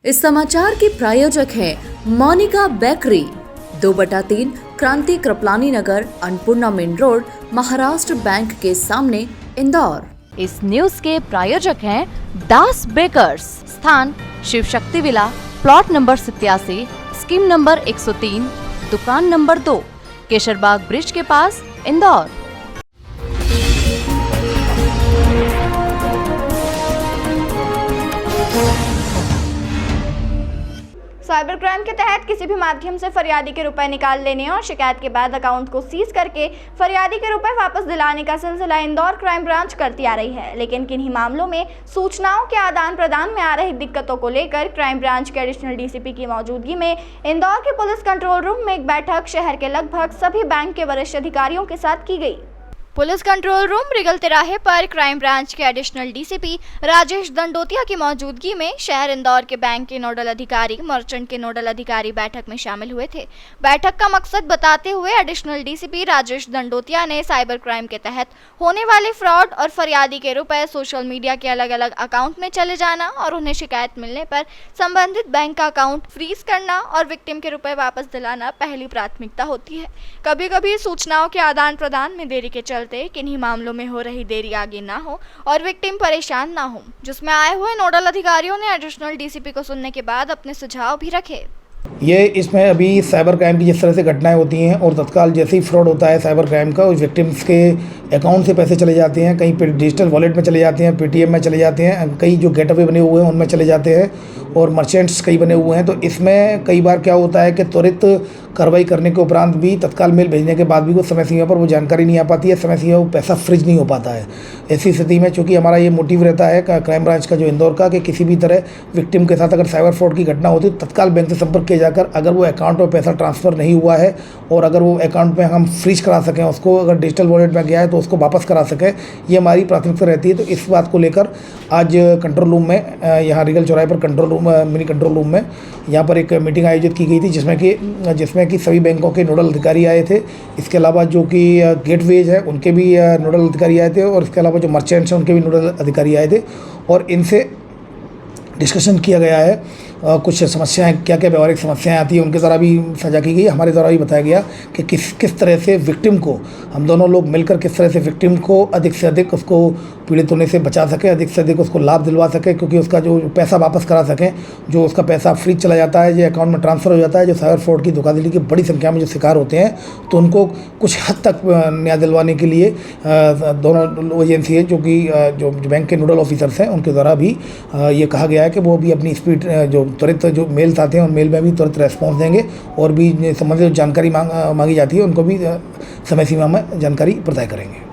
इस समाचार के प्रायोजक हैं Monika bakery, 2/3 Kranti Kripalani Nagar, Annapurna main road, Maharashtra bank के सामने, इंदौर। इस न्यूज के प्रायोजक हैं दास बेकर्स, स्थान Shiv Shakti villa, plot number 87, scheme number 103, दुकान नंबर 2, केशरबाग ब्रिज के पास, इंदौर। साइबर क्राइम के तहत किसी भी माध्यम से फरियादी के रुपए निकाल लेने और शिकायत के बाद अकाउंट को सीज करके फरियादी के रुपए वापस दिलाने का सिलसिला इंदौर क्राइम ब्रांच करती आ रही है। लेकिन किन्हीं मामलों में सूचनाओं के आदान प्रदान में आ रही दिक्कतों को लेकर क्राइम ब्रांच के एडिशनल डीसीपी की मौजूदगी में इंदौर के पुलिस कंट्रोल रूम में एक बैठक शहर के लगभग सभी बैंक के वरिष्ठ अधिकारियों के साथ की गई। पुलिस कंट्रोल रूम रिगल तिराहे पर क्राइम ब्रांच के एडिशनल डीसीपी राजेश दंडोतिया की मौजूदगी में शहर इंदौर के बैंक के नोडल अधिकारी, मर्चेंट के नोडल अधिकारी बैठक में शामिल हुए थे। बैठक का मकसद बताते हुए एडिशनल डीसीपी राजेश दंडोतिया ने साइबर क्राइम के तहत होने वाले फ्रॉड और फरियादी के रुपए सोशल मीडिया के अलग अलग अकाउंट में चले जाना और उन्हें शिकायत मिलने पर संबंधित बैंक का अकाउंट फ्रीज करना और विक्टिम के रुपए वापस दिलाना पहली प्राथमिकता होती है। कभी कभी सूचनाओं के आदान प्रदान में देरी के चलते किन्हीं मामलों में हो रही देरी आगे ना हो और विक्टिम परेशान ना हो, जिसमें आए हुए नोडल अधिकारियों ने एडिशनल डीसीपी को सुनने के बाद अपने सुझाव भी रखे। ये इसमें अभी साइबर क्राइम की जिस तरह से घटनाएं होती हैं और तत्काल जैसे ही फ्रॉड होता है साइबर क्राइम का, उस विक्टिम्स के अकाउंट से पैसे चले जाते हैं, कहीं पे डिजिटल वॉलेट में चले जाते हैं, पेटीएम में चले जाते हैं, कई जो गेटवे बने हुए हैं उनमें चले जाते हैं और मर्चेंट्स कई बने हुए हैं। तो इसमें कई बार क्या होता है कि त्वरित कार्रवाई करने के उपरांत भी तत्काल मेल भेजने के बाद भी वो समय सीमा पर वो जानकारी नहीं आ पाती है, समय सीमा वो पैसा फ्रीज नहीं हो पाता है। ऐसी स्थिति में चूँकि हमारा ये मोटिव रहता है क्राइम ब्रांच का जो इंदौर का, कि किसी भी तरह विक्टिम के साथ अगर साइबर फ्रॉड की घटना होती है तो तत्काल बैंक से संपर्क किया जाकर अगर वो अकाउंट में पैसा ट्रांसफ़र नहीं हुआ है और अगर वो अकाउंट में हम फ्रीज करा सकें उसको, अगर डिजिटल वॉलेट में गया है तो उसको वापस करा सकें, ये हमारी प्राथमिकता रहती है। तो इस बात को लेकर आज कंट्रोल रूम में, यहाँ रिगल चौराहे पर control room, mini control room में यहाँ पर एक मीटिंग आयोजित की गई थी जिसमें कि सभी बैंकों के नोडल अधिकारी आए थे। इसके अलावा जो कि गेटवेज है उनके भी नोडल अधिकारी आए थे और इसके अलावा जो मर्चेंट्स हैं उनके भी नोडल अधिकारी आए थे और इनसे डिस्कशन किया गया है। कुछ समस्याएं, क्या क्या व्यवहारिक समस्याएं आती हैं उनके द्वारा भी साझा की गई। हमारे द्वारा भी बताया गया कि किस तरह से विक्टिम को, हम दोनों लोग मिलकर किस तरह से विक्टिम को अधिक से अधिक उसको पीड़ित होने से बचा सकें, अधिक से अधिक उसको लाभ दिलवा सकें, क्योंकि उसका जो पैसा वापस करा सकें, जो उसका पैसा फ्रीज चला जाता है, जो अकाउंट में ट्रांसफ़र हो जाता है, जो साइबर फ्रॉड की धोखाधड़ी की बड़ी संख्या में जो शिकार होते हैं, तो उनको कुछ हद तक न्याय दिलवाने के लिए दोनों एजेंसी है जो बैंक के नोडल ऑफिसर्स हैं उनके द्वारा भी ये कहा गया है कि वो भी अपनी स्पीड जो त्वरित जो मेल्स आते हैं उन मेल में भी तुरंत रेस्पॉन्स देंगे और भी संबंधित जानकारी मांगी जाती है उनको भी समय सीमा में जानकारी प्रदान करेंगे।